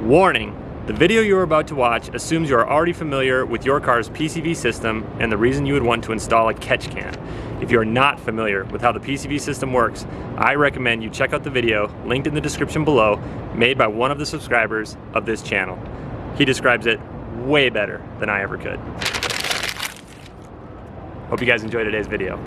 Warning, the video you are about to watch assumes you are already familiar with your car's PCV system and the reason you would want to install a catch can. If you are not familiar with how the PCV system works, I recommend you check out the video linked in the description below, made by one of the subscribers of this channel. He describes it way better than I ever could. Hope you guys enjoyed today's video.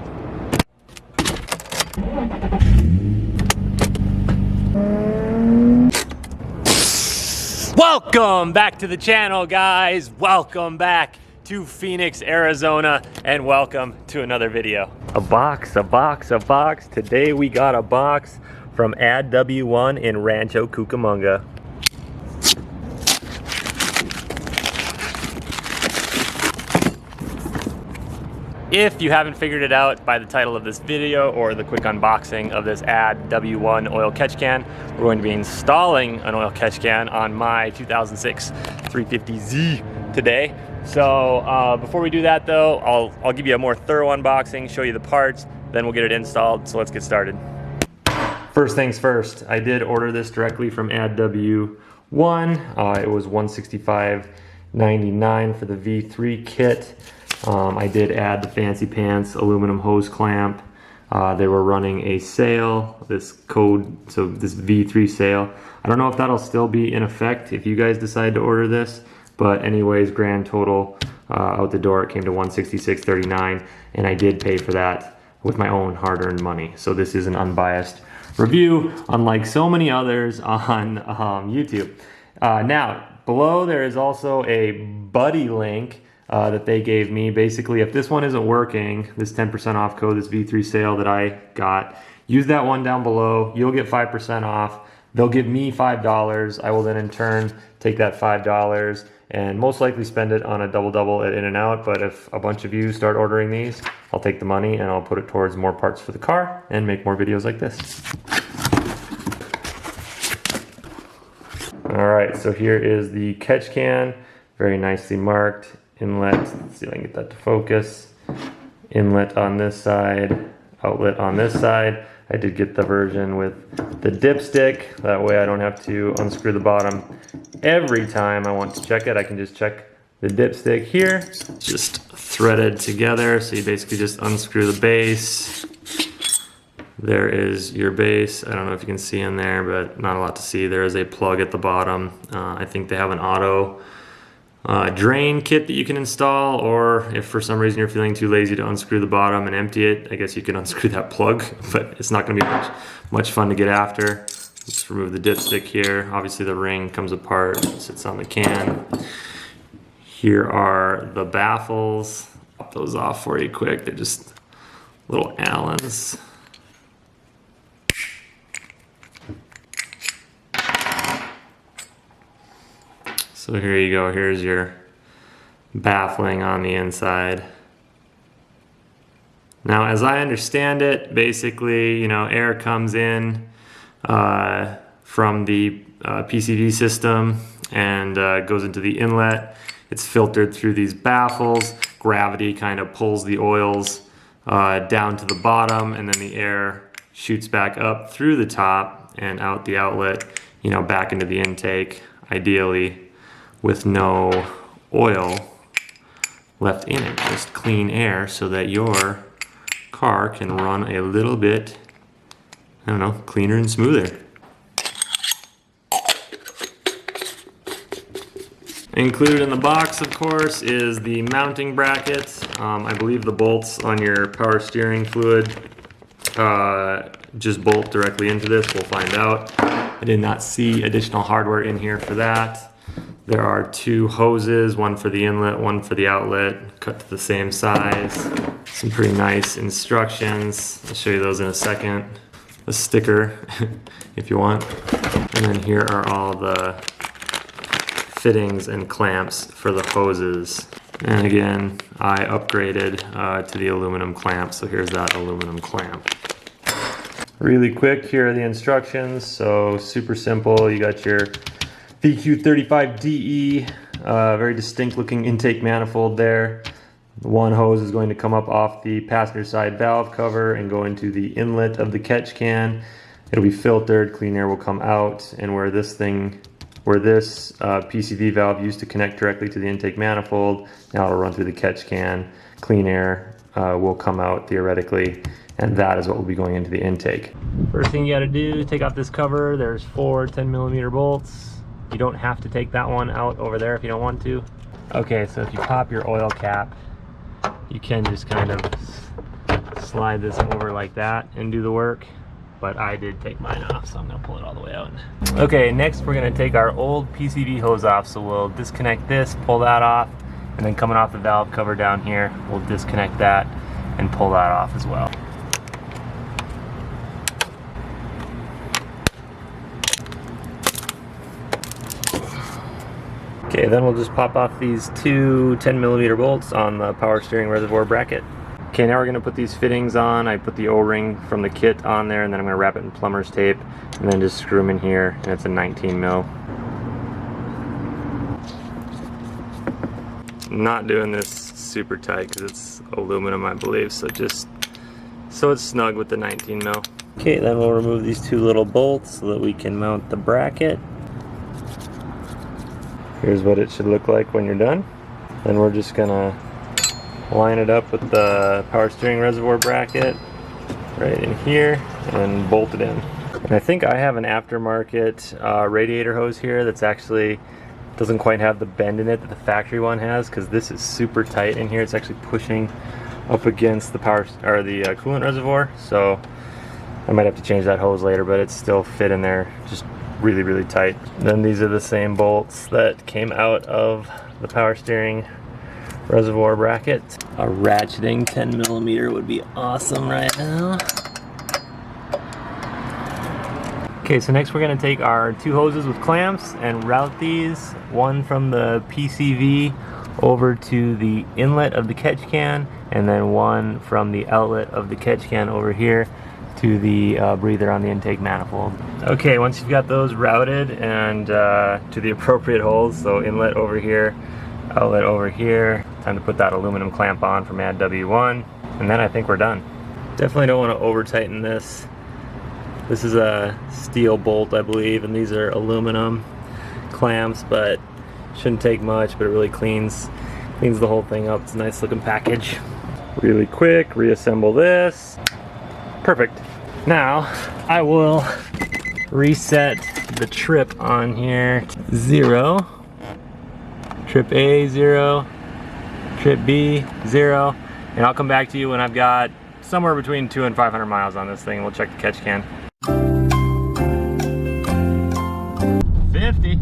Welcome back to the channel, guys. Welcome back to Phoenix, Arizona, and welcome to another video. A box. Today we got a box from Add W1 in Rancho Cucamonga. If you haven't figured it out by the title of this video or the quick unboxing of this Add W1 oil catch can, we're going to be installing an oil catch can on my 2006 350Z today. So before we do that though, I'll give you a more thorough unboxing, show you the parts, then we'll get it installed. So let's get started. First things first, I did order this directly from Add W1. It was $165.99 for the V3 kit. I did add the fancy pants aluminum hose clamp. They were running a sale, this code, so this V3 sale. I don't know if that'll still be in effect if you guys decide to order this, but anyways, grand total out the door, it came to $166.39, and I did pay for that with my own hard-earned money. So this is an unbiased review, unlike so many others on YouTube. Now, below there is also a buddy link that they gave me. Basically, if this one isn't working, this 10% off code, this V3 sale that I got, use that one down below. You'll get 5% off. They'll give me $5. I will then in turn take that $5 and most likely spend it on a double at In-N-Out. But if a bunch of you start ordering these, I'll take the money and I'll put it towards more parts for the car and make more videos like this. All right, so here is the catch can, very nicely marked. Inlet, let's see if I can get that to focus. Inlet on this side, outlet on this side. I did get the version with the dipstick. That way I don't have to unscrew the bottom every time I want to check it. I can just check the dipstick here. It's just threaded together. So you basically just unscrew the base. There is your base. I don't know if you can see in there, but not a lot to see. There is a plug at the bottom. I think they have an auto drain kit that you can install, or if for some reason you're feeling too lazy to unscrew the bottom and empty it, I guess you can unscrew that plug, but it's not going to be much fun to get after. Just remove the dipstick here. Obviously the ring comes apart, sits on the can. Here are the baffles. Pop those off for you quick. They're just little Allens. So here you go, here's your baffling on the inside. Now, as I understand it, basically, you know, air comes in from the PCV system and goes into the inlet. It's filtered through these baffles. Gravity kind of pulls the oils down to the bottom, and then the air shoots back up through the top and out the outlet, you know, back into the intake, ideally with no oil left in it, just clean air so that your car can run a little bit, I don't know, cleaner and smoother. Included in the box, of course, is the mounting bracket. I believe the bolts on your power steering fluid just bolt directly into this. We'll find out. I did not see additional hardware in here for that. There are two hoses, one for the inlet, one for the outlet, cut to the same size. Some pretty nice instructions. I'll show you those in a second. A sticker, if you want. And then here are all the fittings and clamps for the hoses. And again, I upgraded to the aluminum clamp, so here's that aluminum clamp. Really quick, here are the instructions. So super simple. You got your VQ35DE, very distinct looking intake manifold there. One hose is going to come up off the passenger side valve cover and go into the inlet of the catch can. It'll be filtered, clean air will come out, and where this thing where this PCV valve used to connect directly to the intake manifold. Now it'll run through the catch can. Clean air will come out theoretically, and that is what will be going into the intake. First thing you got to do, take off this cover. There's 4 10mm bolts. You don't have to take that one out over there if you don't want to. Okay, so if you pop your oil cap, you can just kind of slide this over like that and do the work. But I did take mine off, so I'm gonna pull it all the way out. Okay, next we're gonna take our old PCV hose off. So we'll disconnect this, pull that off, and then coming off the valve cover down here, we'll disconnect that and pull that off as well. Okay, then we'll just pop off these 2 10mm bolts on the power steering reservoir bracket. Okay, now we're going to put these fittings on. I put the O-ring from the kit on there, and then I'm going to wrap it in plumber's tape and then just screw them in here, and it's a 19 mil. I'm not doing this super tight because it's aluminum, I believe, so just so it's snug with the 19 mil. Okay, then we'll remove these 2 little bolts so that we can mount the bracket. Here's what it should look like when you're done. Then we're just going to line it up with the power steering reservoir bracket right in here and bolt it in. And I think I have an aftermarket radiator hose here that's actually doesn't quite have the bend in it that the factory one has, because this is super tight in here. It's actually pushing up against the power or the coolant reservoir, so I might have to change that hose later, but it's still fit in there just really, really tight. Then these are the same bolts that came out of the power steering reservoir bracket. A ratcheting 10mm would be awesome right now. Okay, so next we're going to take our 2 hoses with clamps and route these, one from the PCV over to the inlet of the catch can, and then one from the outlet of the catch can over here to the breather on the intake manifold. Okay, once you've got those routed and to the appropriate holes, so inlet over here, outlet over here, time to put that aluminum clamp on from add W1, and then I think we're done. Definitely don't want to over tighten this. This is a steel bolt, I believe, and these are aluminum clamps, but shouldn't take much, but it really cleans the whole thing up. It's a nice looking package. Really quick, reassemble this. Perfect. Now I will reset the trip on here. 0. Trip A, 0. Trip B, 0. And I'll come back to you when I've got somewhere between 200 and 500 miles on this thing. We'll check the catch can. 50.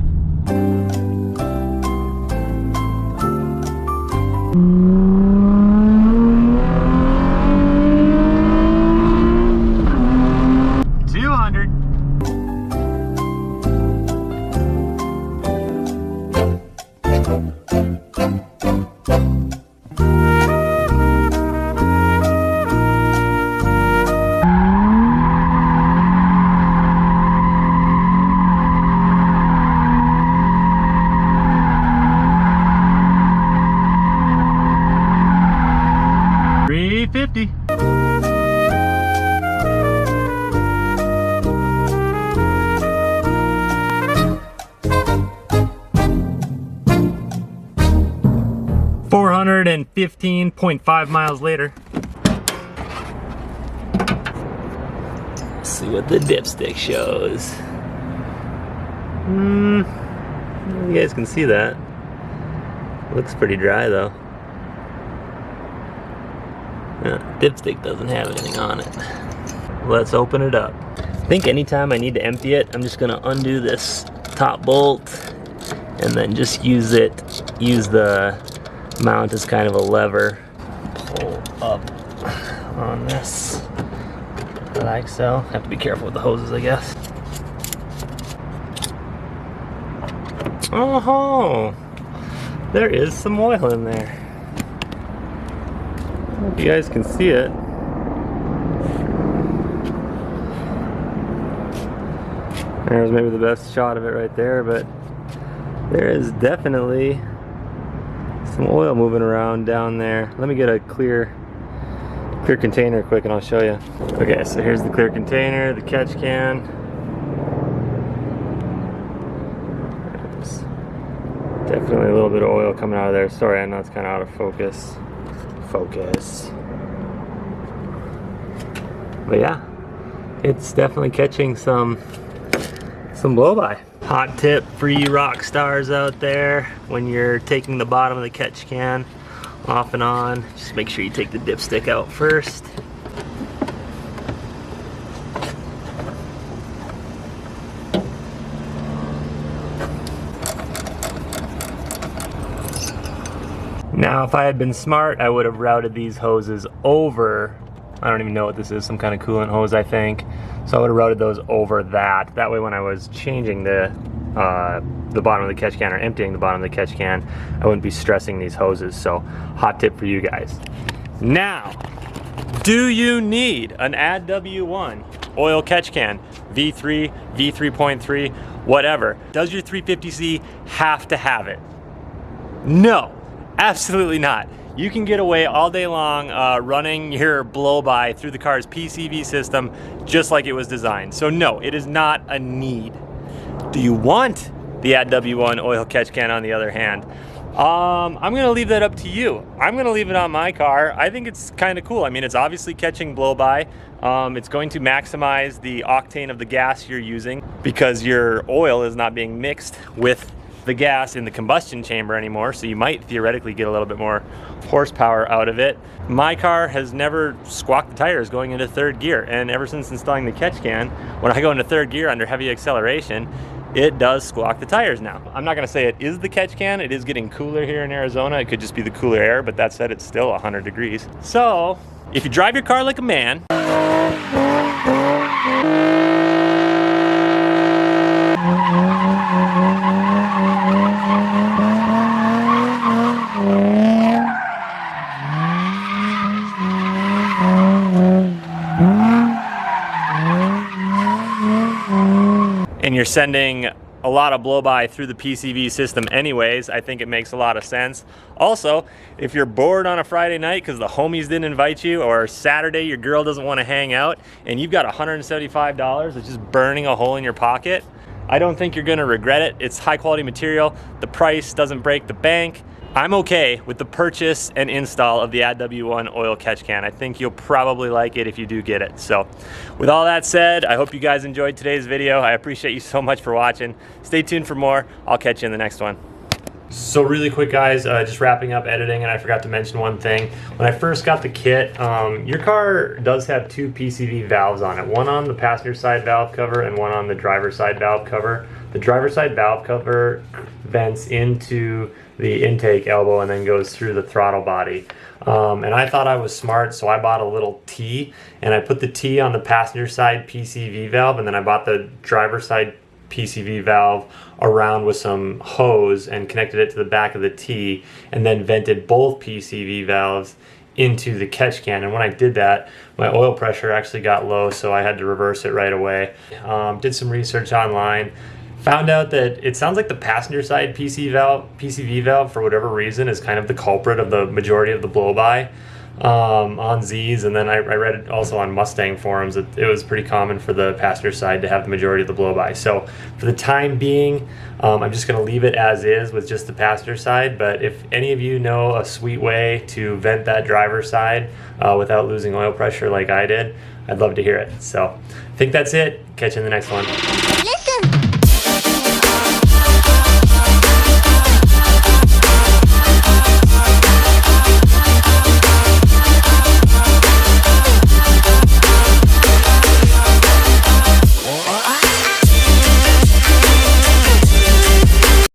$350. $415.5 miles later. Let's see what the dipstick shows. You guys can see that. Looks pretty dry though. Dipstick doesn't have anything on it. Let's open it up. I think anytime I need to empty it, I'm just gonna undo this top bolt and then just use the mount as kind of a lever. Pull up on this like so. Have to be careful with the hoses, I guess. Oh, there is some oil in there. Hope you guys can see it. There's maybe the best shot of it right there, but there is definitely some oil moving around down there. Let me get a clear container quick and I'll show you. Okay, so here's the clear container, the catch can. Definitely a little bit of oil coming out of there. Sorry, I know it's kind of out of focus. But yeah, it's definitely catching some blow-by. Hot tip for you rock stars out there, when you're taking the bottom of the catch can off and on, just make sure you take the dipstick out first. Now, if I had been smart, I would have routed these hoses over. I don't even know what this is, some kind of coolant hose, I think. So I would have routed those over that. That way when I was changing the bottom of the catch can or emptying the bottom of the catch can, I wouldn't be stressing these hoses. So hot tip for you guys. Now, do you need an ADW1 oil catch can? V3, V3.3, whatever. Does your 350C have to have it? No, absolutely not. You can get away all day long running your blow-by through the car's PCV system just like it was designed. So no, it is not a need. Do you want the ADW1 oil catch can on the other hand? I'm gonna leave that up to you. I'm gonna leave it on my car. I think it's kind of cool. I mean, it's obviously catching blow-by. It's going to maximize the octane of the gas you're using because your oil is not being mixed with the gas in the combustion chamber anymore, so you might theoretically get a little bit more horsepower out of it. My car has never squawked the tires going into third gear, and ever since installing the catch can, when I go into third gear under heavy acceleration, it does squawk the tires now. I'm not gonna say it is the catch can. It is getting cooler here in Arizona. It could just be the cooler air, but that said, it's still 100 degrees. So if you drive your car like a man, and you're sending a lot of blow-by through the PCV system anyways, I think it makes a lot of sense. Also, if you're bored on a Friday night because the homies didn't invite you, or Saturday your girl doesn't want to hang out, and you've got $175 that's just burning a hole in your pocket, I don't think you're gonna regret it. It's high quality material. The price doesn't break the bank. I'm okay with the purchase and install of the ADW1 oil catch can. I think you'll probably like it if you do get it. So with all that said, I hope you guys enjoyed today's video. I appreciate you so much for watching. Stay tuned for more. I'll catch you in the next one. So really quick guys, just wrapping up editing, and I forgot to mention one thing. When I first got the kit, your car does have two PCV valves on it. One on the passenger side valve cover and one on the driver side valve cover. The driver side valve cover vents into the intake elbow and then goes through the throttle body. And I thought I was smart, so I bought a little T, and I put the T on the passenger side PCV valve, and then I bought the driver side PCV valve around with some hose and connected it to the back of the T, and then vented both PCV valves into the catch can. And when I did that, my oil pressure actually got low, so I had to reverse it right away. Did some research online, found out that it sounds like the passenger side PCV valve, for whatever reason, is kind of the culprit of the majority of the blow-by on Z's. And then I read it also on Mustang forums that it was pretty common for the passenger side to have the majority of the blow-by. So for the time being, I'm just going to leave it as is with just the passenger side. But if any of you know a sweet way to vent that driver side without losing oil pressure like I did, I'd love to hear it. So I think that's it. Catch you in the next one. Listen.